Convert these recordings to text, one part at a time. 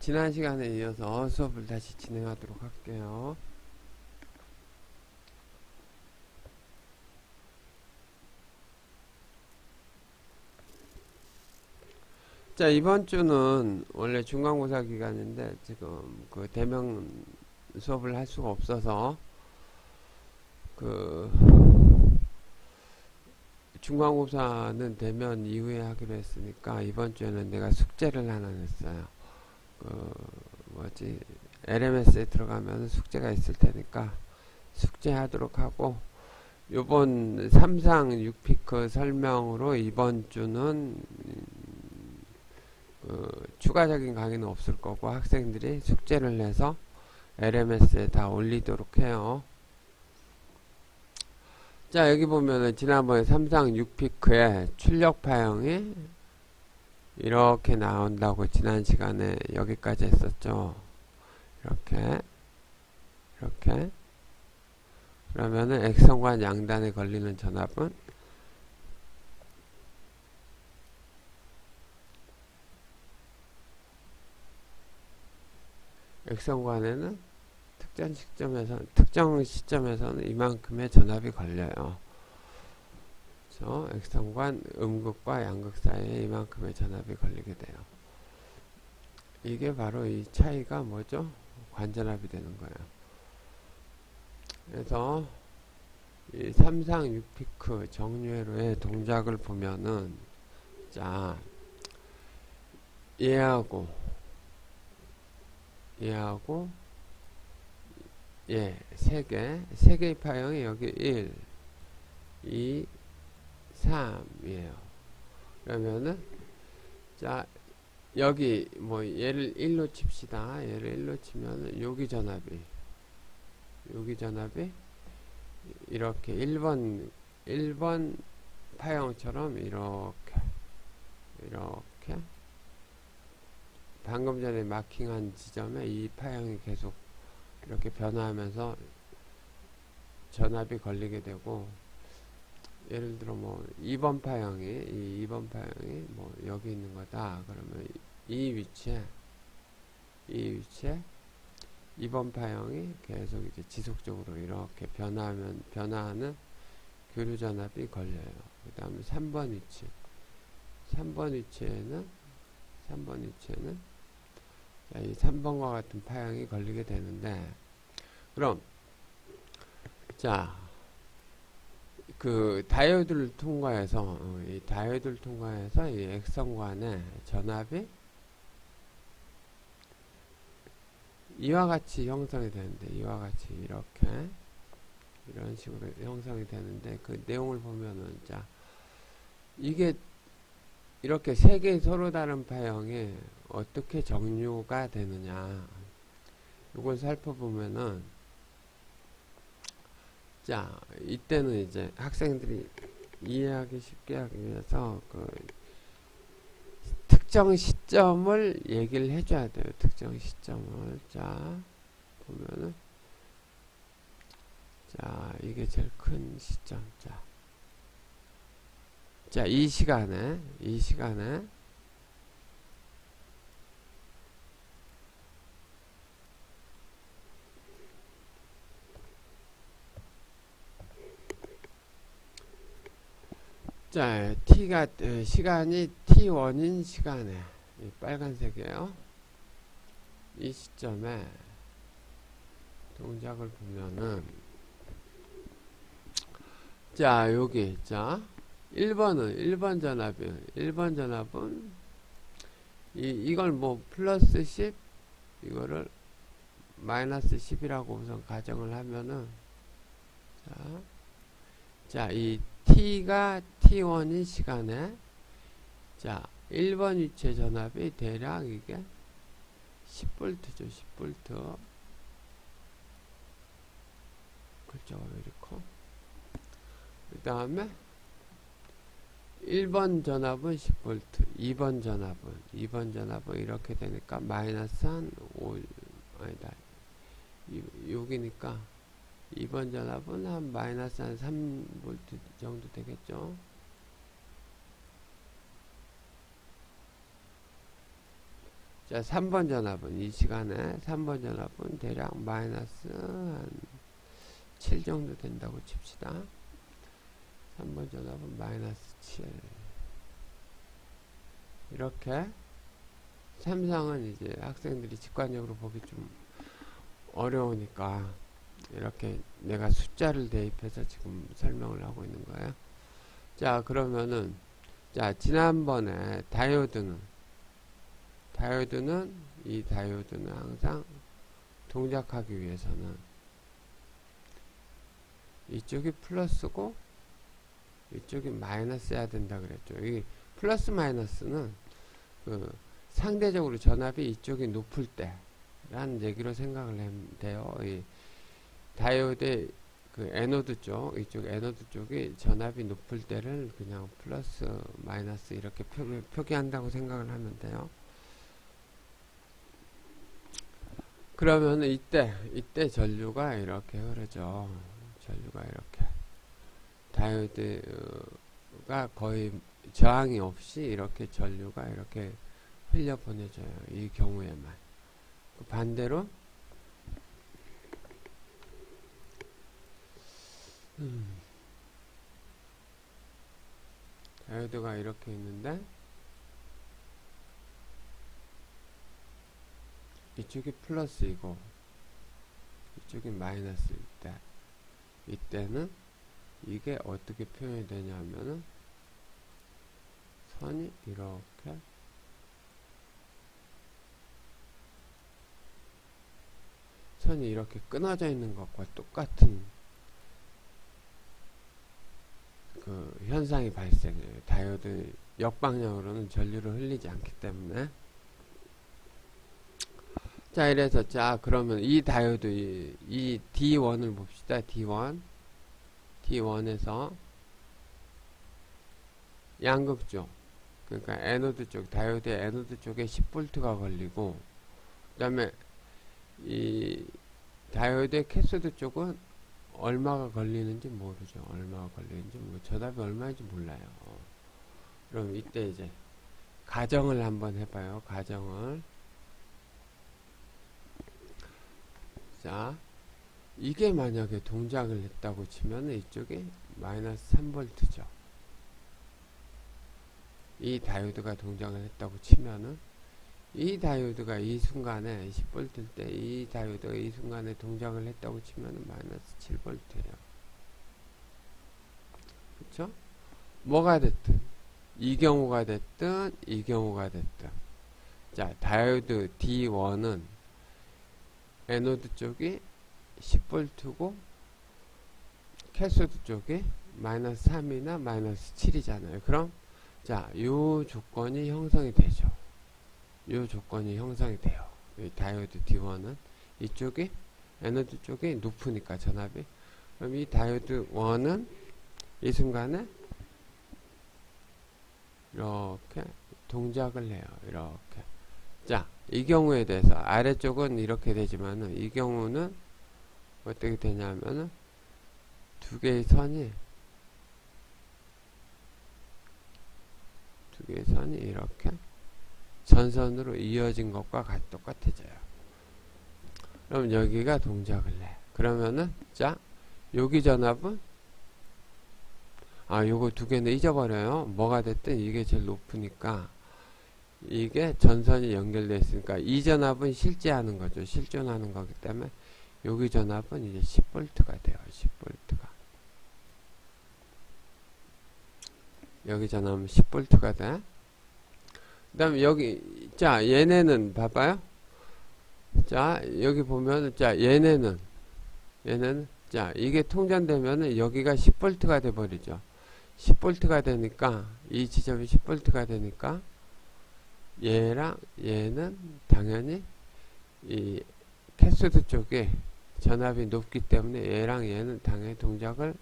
지난 시간에 이어서 수업을 다시 진행하도록 할게요. 자, 이번 주는 원래 중간고사 기간인데 지금 그 대면 수업을 할 수가 없어서 그 중간고사는 대면 이후에 하기로 했으니까 이번 주에는 내가 숙제를 하나 냈어요. 그 뭐지, LMS에 들어가면 숙제가 있을 테니까 숙제하도록 하고, 요번 3상 6피크 설명으로 이번 주는 추가적인 강의는 없을 거고 학생들이 숙제를 내서 LMS에 다 올리도록 해요. 자, 여기 보면은 지난번에 3상 6피크에 출력 파형이 이렇게 나온다고 지난 시간에 여기까지 했었죠. 이렇게 그러면은 X선과 양단에 걸리는 전압은 X선관에는 특정 시점에서는 이만큼의 전압이 걸려요. 그래서 X선관 음극과 양극 사이에 이만큼의 전압이 걸리게 돼요. 이게 바로 이 차이가 뭐죠? 관전압이 되는 거예요. 그래서 이 3상 6피크 정유회로의 동작을 보면은, 자, 얘하고 세 개의 파형이 여기 1, 2, 3이에요. 그러면은, 자, 여기 뭐 얘를 1로 칩시다. 얘를 1로 치면은 여기 전압이 이렇게 1번 파형처럼 이렇게 방금 전에 마킹한 지점에 이 파형이 계속 이렇게 변화하면서 전압이 걸리게 되고, 예를 들어 뭐 2번 파형이 뭐 여기 있는 거다. 그러면 이 위치에 2번 파형이 계속 이제 지속적으로 이렇게 변화하는 교류 전압이 걸려요. 그 다음에 3번 위치에는 이 3번과 같은 파형이 걸리게 되는데, 그럼 자, 그 다이오드를 통과해서 이 X선관의 전압이 이와 같이 형성이 되는데, 이와 같이 이런 식으로 형성이 되는데, 그 내용을 보면은, 자, 이게 이렇게 세 개의 서로 다른 파형이 어떻게 정류가 되느냐, 이걸 살펴보면은, 자, 이때는 이제 학생들이 이해하기 쉽게 하기 위해서 그 특정 시점을 얘기를 해줘야 돼요. 특정 시점을. 자, 보면은, 자, 이게 제일 큰 시점. 자, 이 시간에 자, 시간이 t1인 시간에, 이 빨간색이에요. 이 시점에 동작을 보면은, 자, 여기, 자, 1번 전압이에요. 1번 전압은, 이걸 뭐, 플러스 10, 이거를 마이너스 10이라고 우선 가정을 하면은, 자, 이 t가 t1인 시간에, 자, 1번 위치의 전압이 대략 이게 10V죠. 10V. 글자가 왜 이렇게? 그 다음에 1번 전압은 10V, 2번 전압은 이렇게 되니까 마이너스 한 5, 아니다, 6이니까 2번 전압은 한 마이너스 한 3V 정도 되겠죠. 자, 3번 전압은 이 시간에 3번 전압은 대략 마이너스 한 7 정도 된다고 칩시다. 3번 전압은 마이너스 7. 이렇게 삼성은 이제 학생들이 직관적으로 보기 좀 어려우니까 이렇게 내가 숫자를 대입해서 지금 설명을 하고 있는 거예요. 자, 그러면은 자, 지난번에 이 다이오드는 항상 동작하기 위해서는 이쪽이 플러스고 이쪽이 마이너스여야 된다 그랬죠. 이 플러스 마이너스는 그 상대적으로 전압이 이쪽이 높을 때 라는 얘기로 생각을 하면 돼요. 이 다이오드의 그 에노드 쪽, 이쪽 에노드 쪽이 전압이 높을 때를 그냥 플러스 마이너스 이렇게 표기한다고 생각을 하면 돼요. 그러면 이때 전류가 이렇게 흐르죠. 전류가 이렇게 다이오드가 거의 저항이 없이 이렇게 전류가 이렇게 흘려 보내져요. 이 경우에만. 반대로 다이오드가 이렇게 있는데 이쪽이 플러스이고 이쪽이 마이너스일 때 이때는 이게 어떻게 표현이 되냐면은 선이 이렇게 끊어져 있는 것과 똑같은 그 현상이 발생해요. 다이오드 역방향으로는 전류를 흘리지 않기 때문에. 자, 이래서 자, 그러면 이 다이오드 이 D1을 봅시다. D1에서 양극 쪽, 그러니까 에노드 쪽, 다이오드의 에노드 쪽에 10V가 걸리고, 그 다음에 이 다이오드의 캐소드 쪽은 얼마가 걸리는지 모르죠. 전압이 얼마인지 몰라요. 그럼 이때 이제 가정을 한번 해봐요. 자, 이게 만약에 동작을 했다고 치면 이쪽이 마이너스 3V죠. 이 다이오드가 동작을 했다고 치면은 이 다이오드가 이 순간에 10V일 때 이 다이오드가 이 순간에 동작을 했다고 치면은 마이너스 7V예요. 그쵸? 뭐가 됐든 이 경우가 됐든 이 경우가 됐든 자, 다이오드 D1은 에노드 쪽이 10V고 캐소드 쪽이 마이너스 3이나 마이너스 7이잖아요. 그럼 자, 요 조건이 형성이 되죠. 이 다이오드 D1은 이쪽이 에너지 쪽이 높으니까 전압이. 그럼 이 다이오드 1은 이 순간에 이렇게 동작을 해요. 이렇게. 자, 이 경우에 대해서 아래쪽은 이렇게 되지만은 이 경우는 어떻게 되냐면은 두 개의 선이 이렇게 전선으로 이어진 것과 똑같아져요. 그럼 여기가 동작을 해. 그러면은 자, 여기 전압은 요거 두 개는 잊어버려요. 뭐가 됐든 이게 제일 높으니까 이게 전선이 연결되어 있으니까 이 전압은 실제하는 거죠. 실존하는 거기 때문에 여기 전압은 이제 10V가 돼요. 10V가. 여기 전압은 10V가 돼. 그 다음에 여기, 자, 얘네는, 봐봐요. 자, 여기 보면, 자, 얘네는, 자, 이게 통전되면은 여기가 10V가 돼버리죠. 10V가 되니까, 이 지점이 10V가 되니까, 얘랑 얘는 당연히 이 캐소드 쪽에 전압이 높기 때문에 얘랑 얘는 당연히 동작을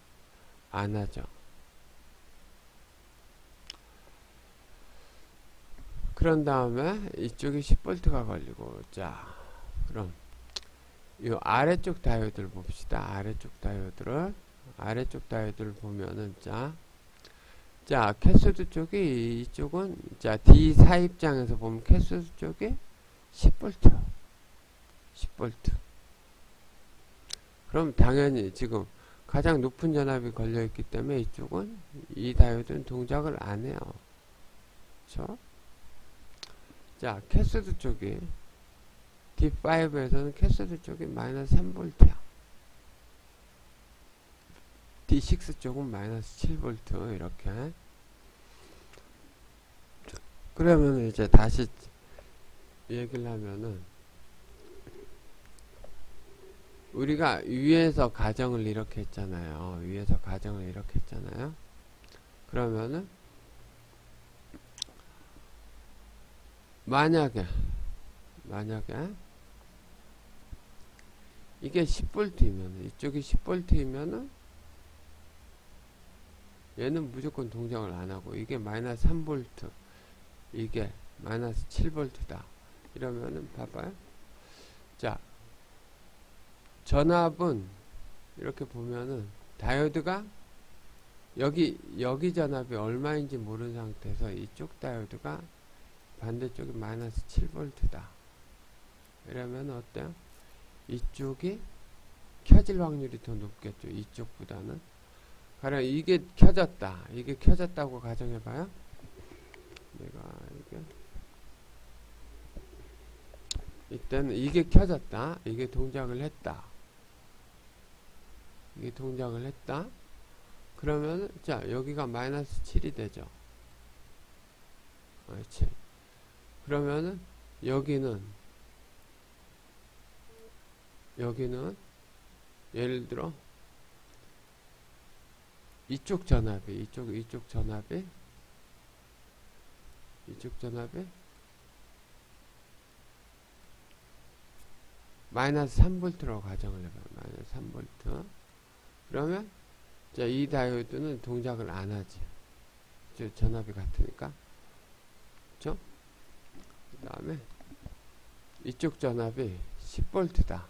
안 하죠. 그런 다음에 이쪽이 10V가 걸리고, 자, 그럼 이 아래쪽 다이오드를 봅시다. 아래쪽 다이오드를 보면은 자, 캐소드 쪽이 이쪽은 자 D4 입장에서 보면 캐소드 쪽이 10V. 10V. 그럼 당연히 지금 가장 높은 전압이 걸려있기 때문에 이쪽은, 이 다이오드는 동작을 안 해요. 그쵸? 자, 캐스드 쪽이, D5에서는 캐스드 쪽이 마이너스 3V야. D6 쪽은 마이너스 7V, 이렇게. 그러면 이제 다시 얘기를 하면은, 우리가 위에서 가정을 이렇게 했잖아요. 위에서 가정을 이렇게 했잖아요. 그러면은 만약에 이게 10V이면, 이쪽이 10V이면은 얘는 무조건 동작을 안 하고, 이게 마이너스 3V, 이게 마이너스 7V다. 이러면은 봐봐요. 자, 전압은 이렇게 보면은 다이오드가 여기 전압이 얼마인지 모르는 상태에서 이쪽 다이오드가 반대쪽이 마이너스 7V다. 이러면 어때요? 이쪽이 켜질 확률이 더 높겠죠. 이쪽보다는. 가령 이게 켜졌다. 이게 켜졌다고 가정해봐요. 내가 이때는 이게 켜졌다. 이게 동작을 했다. 이게 동작을 했다. 그러면 자, 여기가 마이너스 7이 되죠. 그렇지. 그러면은 여기는 예를 들어 이쪽 전압이 마이너스 3V라고 가정을 해봐요. 마이너스 3V. 그러면 자, 이 다이오드는 동작을 안 하지. 전압이 같으니까. 그쵸? 그 다음에 이쪽 전압이 10V다.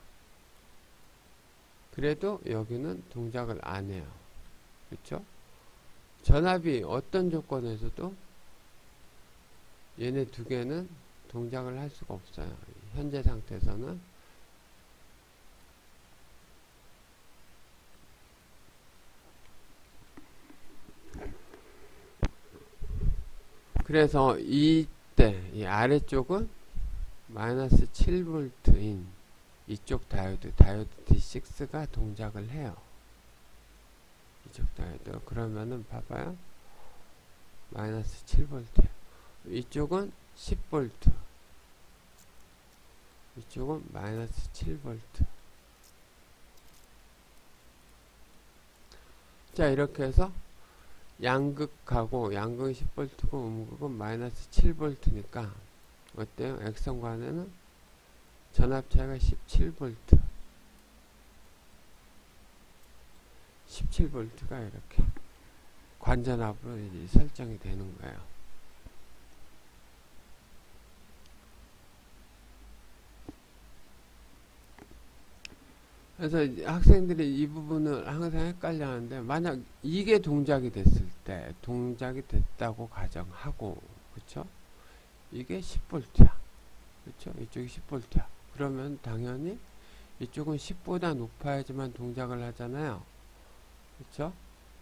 그래도 여기는 동작을 안 해요. 그쵸? 전압이 어떤 조건에서도 얘네 두 개는 동작을 할 수가 없어요. 현재 상태에서는. 그래서 이때 이 아래쪽은 마이너스 7V인 이쪽 다이오드 D6가 동작을 해요. 이쪽 다이오드. 그러면은 봐봐요. 마이너스 7V. 이쪽은 10V. 이쪽은 마이너스 7V. 자, 이렇게 해서 양극은 10V고 음극은 마이너스 7V니까 어때요? X선관에는 전압 차이가 17V. 17V가 이렇게 관전압으로 이제 설정이 되는 거예요. 그래서 학생들이 이 부분을 항상 헷갈려 하는데, 만약 이게 동작이 됐을 때, 동작이 됐다고 가정하고, 그쵸? 이게 10V야. 그쵸? 이쪽이 10V야. 그러면 당연히 이쪽은 10보다 높아야지만 동작을 하잖아요. 그쵸?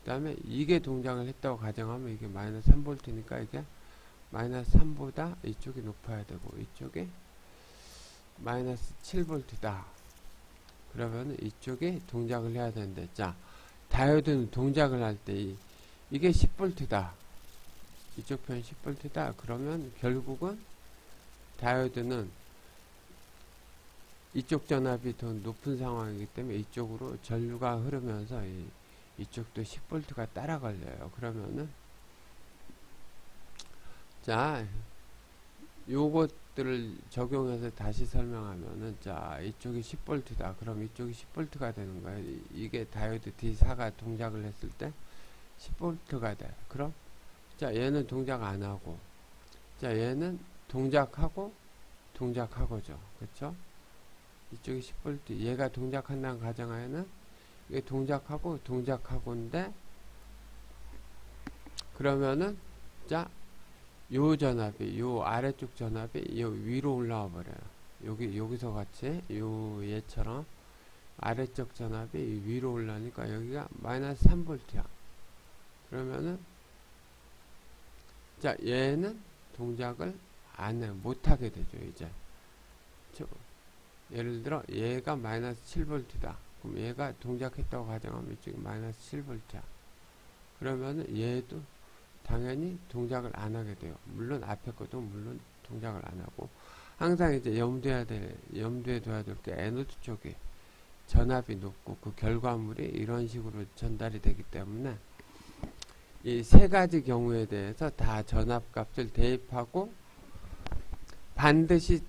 그 다음에 이게 동작을 했다고 가정하면 이게 마이너스 3V니까 이게 마이너스 3보다 이쪽이 높아야 되고, 이쪽이 마이너스 7V다. 그러면 이쪽에 동작을 해야 되는데, 자, 다이오드는 동작을 할 때 이게 10V다. 이쪽 편 10V다. 그러면 결국은 다이오드는 이쪽 전압이 더 높은 상황이기 때문에 이쪽으로 전류가 흐르면서 이쪽도 10V가 따라 걸려요. 그러면은 자, 요것들을 적용해서 다시 설명하면은, 자, 이쪽이 10V다. 그럼 이쪽이 10V가 되는 거예요. 이게 다이오드 D4가 동작을 했을 때 10V가 돼. 그럼, 자, 얘는 동작 안 하고, 자, 얘는 동작하고죠. 그쵸? 이쪽이 10V, 얘가 동작한다는 가정하에는 이게 동작하고인데, 그러면은, 자, 요 전압이, 요 아래쪽 전압이 요 위로 올라와 버려요. 여기서 같이, 요 얘처럼 아래쪽 전압이 위로 올라오니까 여기가 마이너스 3V야. 그러면은, 자, 얘는 동작을 못하게 되죠, 이제. 예를 들어, 얘가 마이너스 7V다. 그럼 얘가 동작했다고 가정하면 지금 마이너스 7V야. 그러면은 얘도 당연히 동작을 안 하게 돼요. 물론 앞에 것도 물론 동작을 안 하고. 항상 이제 염두에 둬야 될 게 에너지 쪽이 전압이 높고 그 결과물이 이런 식으로 전달이 되기 때문에 이 세 가지 경우에 대해서 다 전압값을 대입하고 반드시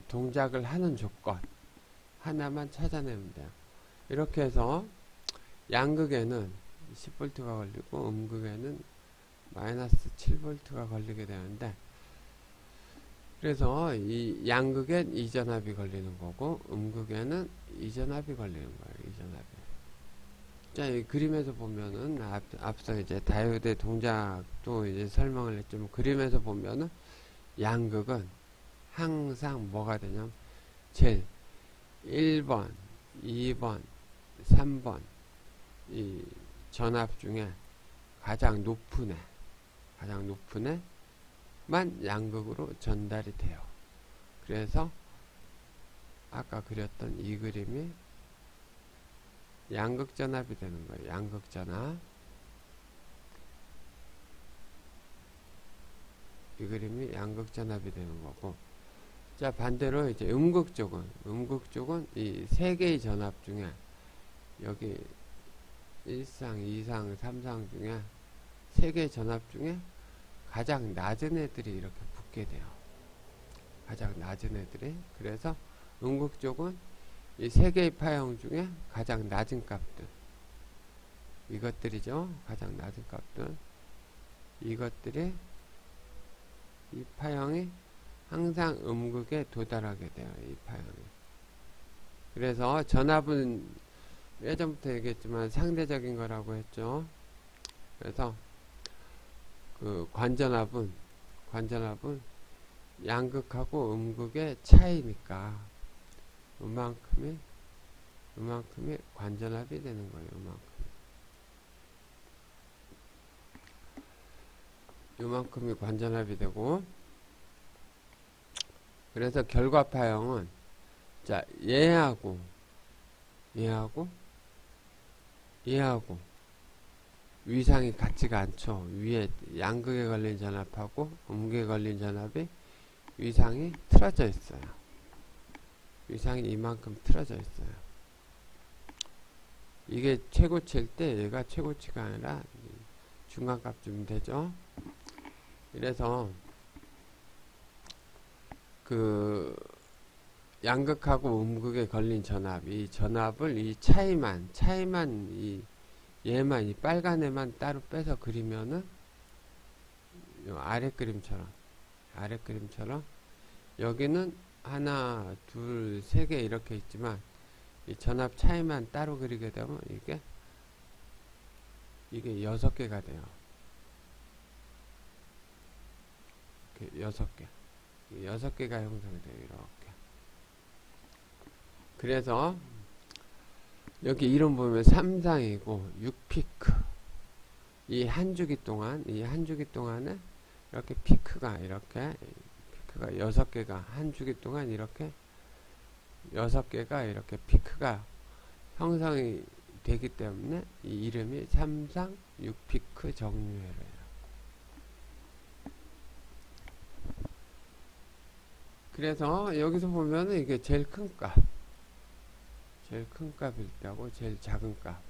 동작을 하는 조건 하나만 찾아내면 돼요. 이렇게 해서 양극에는 10V가 걸리고 음극에는 마이너스 7V가 걸리게 되는데, 그래서 이 양극엔 이전압이 걸리는 거고 음극에는 이전압이 걸리는 거예요. 이전압이. 자, 이 그림에서 보면은 앞서 이제 다이오드의 동작도 이제 설명을 했지만 그림에서 보면은 양극은 항상 뭐가 되냐면 제일 1번, 2번, 3번 이 전압 중에 가장 높은 애만 양극으로 전달이 돼요. 그래서 아까 그렸던 이 그림이 양극 전압이 되는 거예요. 양극 전압. 이 그림이 양극 전압이 되는 거고. 자, 반대로 이제 음극 쪽은 이 세 개의 전압 중에 여기 1상, 2상, 3상 중에 세 개의 전압 중에 가장 낮은 애들이 이렇게 붙게 돼요. 가장 낮은 애들이. 그래서 음극 쪽은 이 세 개의 파형 중에 가장 낮은 값들. 이것들이죠. 가장 낮은 값들. 이것들이 이 파형이 항상 음극에 도달하게 돼요. 이 파형이. 그래서 전압은 예전부터 얘기했지만 상대적인 거라고 했죠. 그래서 그 관전압은 양극하고 음극의 차이니까 요만큼이 관전압이 되는 거예요. 요만큼이 관전압이 되고, 그래서 결과파형은 자, 얘하고 위상이 같지가 않죠. 위에 양극에 걸린 전압하고 음극에 걸린 전압이 위상이 틀어져 있어요. 위상이 이만큼 틀어져 있어요. 이게 최고치일 때 얘가 최고치가 아니라 중간값쯤 되죠. 이래서 그 양극하고 음극에 걸린 이 전압을 이 차이만 얘만 이 빨간 애만 따로 빼서 그리면은 아래 그림처럼 여기는 하나, 둘, 세 개 이렇게 있지만 이 전압 차이만 따로 그리게 되면 이게 6개가 돼요. 이렇게 6개가 형성이 돼요. 이렇게. 그래서 여기 이름 보면 3상이고 6피크. 이 한 주기 동안에 이렇게 피크가 6개가 한 주기 동안 이렇게 6개가 이렇게 피크가 형성이 되기 때문에 이 이름이 3상 6피크 정유회로예요. 그래서 여기서 보면은 이게 제일 큰 값일 때하고 제일 작은 값.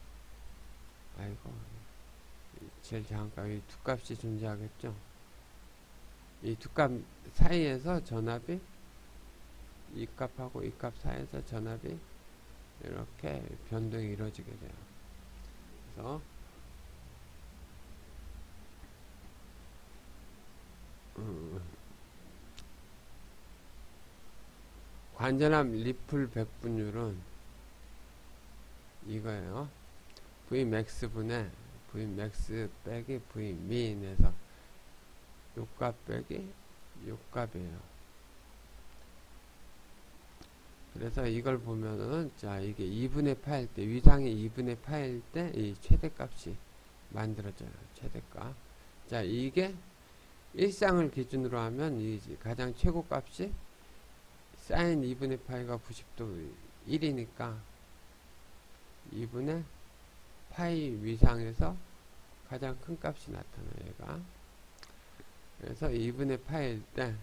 제일 작은 값, 이 두 값이 존재하겠죠. 이 두 값 사이에서 전압이 이 값하고 이 값 사이에서 전압이 이렇게 변동이 이루어지게 돼요. 그래서 관전압 리플 백분율은 이거예요. Vmax 분의 Vmax 빼기 Vmin에서 요값 빼기 요값이에요. 그래서 이걸 보면은, 자, 이게 2분의 파일 때, 위상이 2분의 파일 때 이 최대값이 만들어져요. 최대값. 자, 이게 일상을 기준으로 하면 이 가장 최고값이 사인 2분의 파이가 90도 1이니까 2분의 파이 위상에서 가장 큰 값이 나타나요. 얘가. 그래서 2분의 파일 때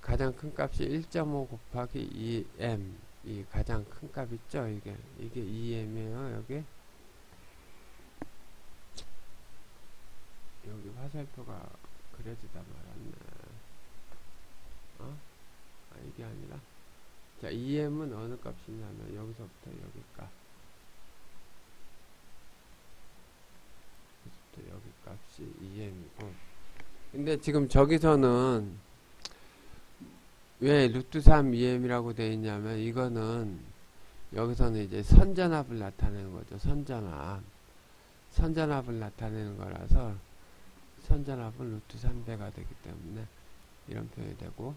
가장 큰 값이 1.5 곱하기 2m, 이 가장 큰 값 있죠. 이게 2m이에요. 여기 화살표가 그려지다 말았네. 이게 아니라, 자, 2m은 어느 값이냐면 여기서부터 여기 값, 여기서부터 여기 값이 2m이고, 근데 지금 저기서는 왜 루트 3 2m이라고 되어 있냐면, 이거는 여기서는 이제 선전압을 나타내는 거죠. 선전압을 나타내는 거라서 선전압은 루트 3배가 되기 때문에 이런 표현이 되고,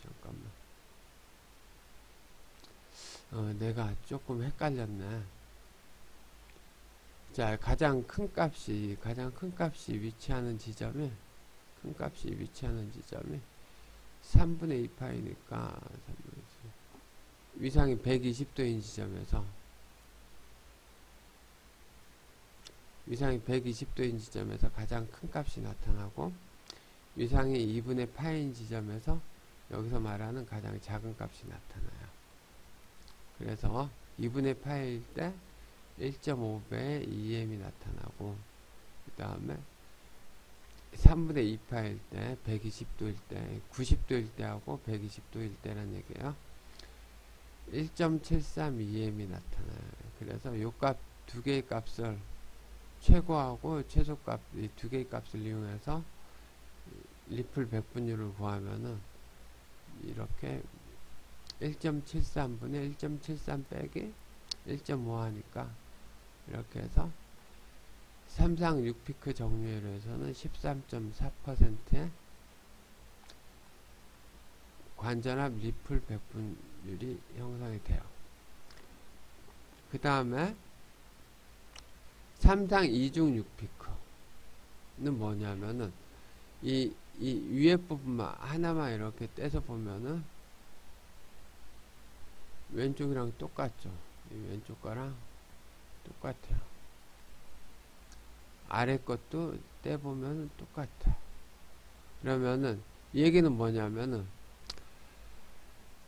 잠깐만. 내가 조금 헷갈렸네. 자, 가장 큰 값이 위치하는 지점이, 3분의 2파이니까, 위상이 120도인 지점에서, 가장 큰 값이 나타나고, 위상이 2분의 파인 지점에서 여기서 말하는 가장 작은 값이 나타나요. 그래서 2분의 파일 때 1.5배의 2m이 나타나고, 그 다음에 3분의 2파일 때 120도일 때, 90도일 때하고 120도일 때란 얘기예요. 1.732m이 나타나요. 그래서 요 값 두 개의 값을, 최고하고 최소값 이 두 개의 값을 이용해서 리플 백분율을 구하면은 이렇게 1.73분의 1.73 빼기 1.5 하니까 이렇게 해서 3상 6피크 정류율에서는 13.4%의 관전압 리플 백분율이 형성이 돼요. 그 다음에 3상 2중 6피크는 뭐냐면은 이 위에 부분만 하나만 이렇게 떼서 보면은 왼쪽이랑 똑같죠. 이 왼쪽 거랑 똑같아요. 아래 것도 떼보면 똑같아. 그러면은 이 얘기는 뭐냐면은,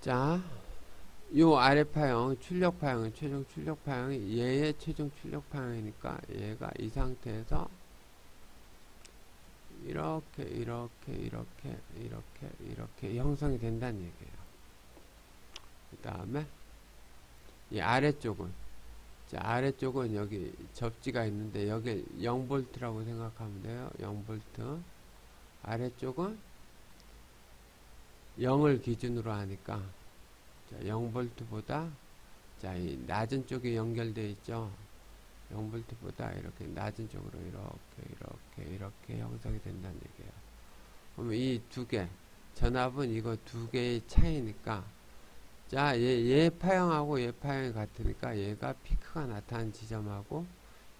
자, 요 아래 파형 출력 파형은 최종 출력 파형이 얘의 최종 출력 파형이니까 얘가 이 상태에서 이렇게 형성이 된다는 얘기예요. 그 다음에 이 아래쪽은, 자, 아래쪽은 여기 접지가 있는데 여기 0V라고 생각하면 돼요. 0V. 아래쪽은 0을 기준으로 하니까, 자, 0V보다, 자, 이 낮은 쪽에 연결되어 있죠. 0V보다 이렇게 낮은 쪽으로 이렇게 형성이 된다는 얘기예요. 그러면 이 두 개, 전압은 이거 두 개의 차이니까, 자, 얘 파형하고 얘 파형이 같으니까 얘가 피크가 나타나는 지점하고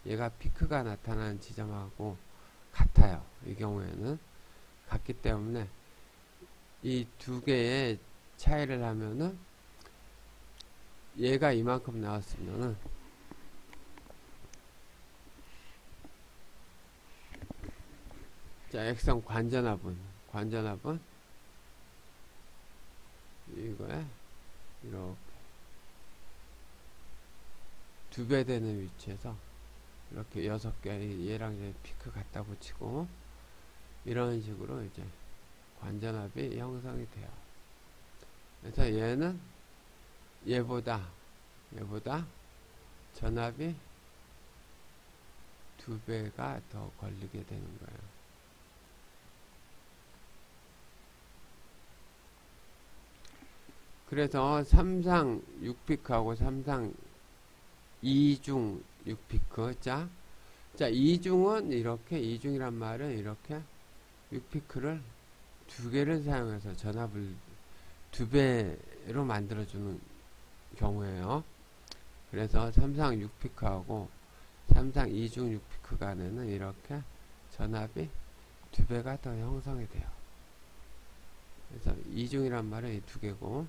얘가 피크가 나타나는 지점하고 같아요. 이 경우에는 같기 때문에 이 두 개의 차이를 하면은 얘가 이만큼 나왔으면은, 자, 액선 관전압은 이거에 이렇게 2배 되는 위치에서 이렇게 6개, 얘랑 이제 피크 갖다 붙이고 이런 식으로 이제 관전압이 형성이 돼요. 그래서 얘는 얘보다 전압이 2배가 더 걸리게 되는 거예요. 그래서 3상 6피크하고 3상 2중 6피크. 자, 이중은 이렇게, 이중이란 말은 이렇게 6피크를 두 개를 사용해서 전압을 두 배로 만들어주는 경우에요. 그래서 삼상 6피크하고 삼상 2중 6피크 간에는 이렇게 전압이 두 배가 더 형성이 돼요. 그래서 이중이란 말은 이 두 개고,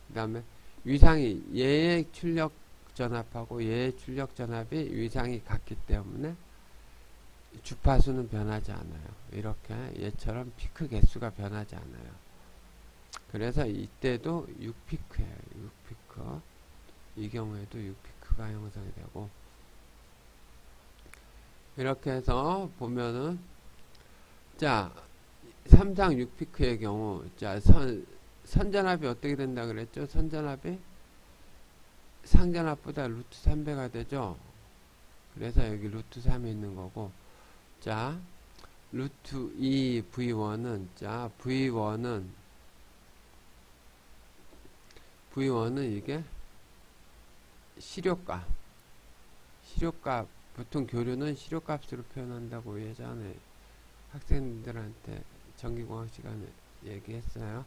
그 다음에 위상이 얘의 출력 전압하고 얘의 출력 전압이 위상이 같기 때문에 주파수는 변하지 않아요. 이렇게 얘처럼 피크 개수가 변하지 않아요. 그래서 이때도 6피크예요. 6피크. 이 경우에도 6피크가 형성이 되고, 이렇게 해서 보면은, 자, 3상 6피크의 경우, 자, 선전압이 어떻게 된다 그랬죠? 선전압이 상전압보다 루트 3배가 되죠? 그래서 여기 루트 3이 있는 거고, 자, 루트 2 V1은, 자, V1은 이게 시료값, 보통 교류는 시료값으로 표현한다고 예전에 학생들한테 전기공학 시간에 얘기했어요.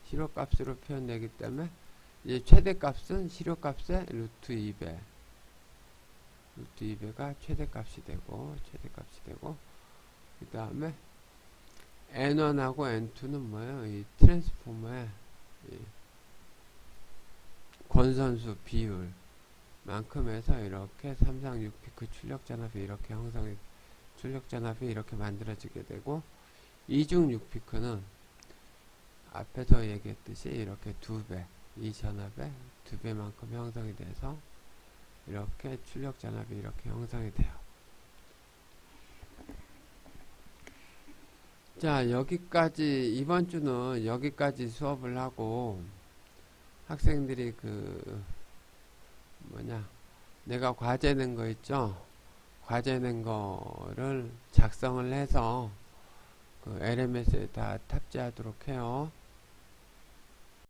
시료값으로 표현되기 때문에 이제 최대값은 시료값의 루트 2배, 루트 2배가 최대값이 되고, 그 다음에 N1하고 N2는 뭐예요? 이 트랜스포머의 이 권선수 비율 만큼 해서 이렇게 3상 6피크 출력전압이 이렇게 형성이, 출력전압이 이렇게 만들어지게 되고, 2중 6피크는 앞에서 얘기했듯이 이렇게 두 배, 이 전압의 두 배만큼 형성이 돼서 이렇게 출력전압이 이렇게 형성이 돼요. 자, 여기까지, 이번 주는 여기까지 수업을 하고, 학생들이 내가 과제 낸 거 있죠? 과제 낸 거를 작성을 해서 그 LMS에 다 탑재하도록 해요.